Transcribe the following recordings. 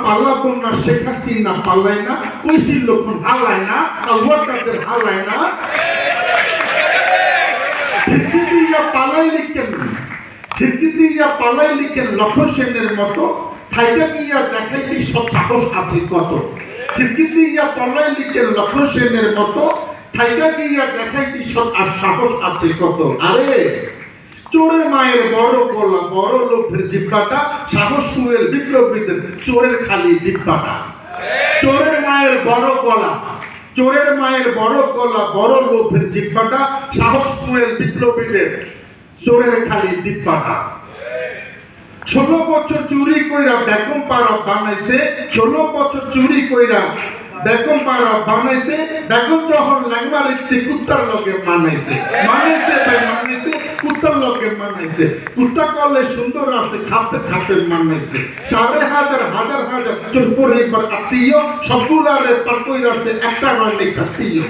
পালাবো না শেখ হাসিনা পাল্লাই না কইছিল লক্ষণ হাল্লাই না ওয়ার্কারদের হাল্লাই না খিড়কিতে ইয়া পালাই লিখেন লক্ষণ সেনের মতো থাইকা গিয়া দেখাইতে সব সাহস আছে কত খিড়কিতে ইয়া পালাই লিখেন লক্ষণ সেনের মতো থাইকা গিয়া দেখাইতে সব আর সাহস আছে কত আরে চোরের মায়ের বড় গলা বড় লোভের জিব্বাটা সাহস ফুয়েল বিপ্লবীদের চোরের খালি ডিব্বাটা চোরের মায়ের বড় গলা বড় লোভের জিব্বাটা সাহস ফুয়েল বিপ্লবীদের চোরের খালি ডিব্বাটা 16 বছর চুরি কইরা বেগম পাড়া বানাইছে 16 বছর চুরি কইরা বেগম পাড়া বানাইছে বেগম যখন ল্যাংমার ইচ্ছে কুত্তার লগে মানাইছে কুত্তার লগে মানাইছে কুত্তা করলে সুন্দর আছে খাপে মানাইছে 5,500 চোর পরিবার আত্মীয় সবগুলারে পার কইরাছে একটা রয়নি খাত্তীয়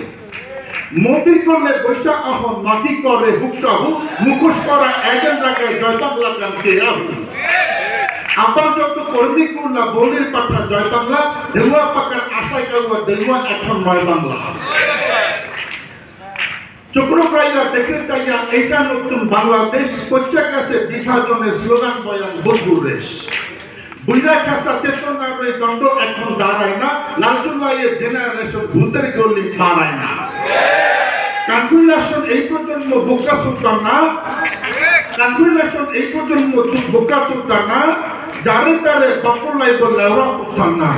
মোদি করলে বৈশাখ আহন মাটি করে হুক্কা হুক মুখোশ করা এজেন্ট রাখে জয় বাংলা গানকে আহু আবার যত কর্মী কুল্লা বলির পাঠা জয় বাংলা দেউয়া পাকার আশায় কাউয়া দেউয়া এখন নয় বাংলা চক্রপ্রাইয়া দেখে চাইয়া এইটা নতুন বাংলাদেশ পচ্চা কাছে বিভাজনের স্লোগান বয়ান বন্ধুর রেশ বুইরা খাসা চেতনার ওই দণ্ড এখন দাঁড়ায় না লালচুল্লাইয়ের জেনারেশন ভূতের গলি মারায় না কানকুইলেশন এই প্রজন্ম বোকা চোদ্দা না যারে তারে বাকুলাই বললে ওরা পোষান না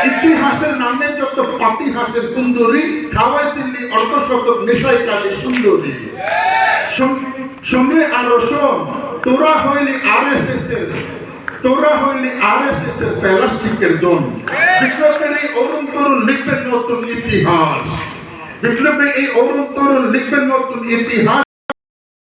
ইতিহাসের নামে যত পাতিহাসের কুন্দরী খাওয়াইছিলি অর্ধশতক নেশাই কালী সুন্দরী সঙ্গে আরো শোন তোরা হইলি আরএসএস এর প্লাস্টিকের জন বিপ্লবের এই অরুণ তরুণ লিখবেন নতুন ইতিহাস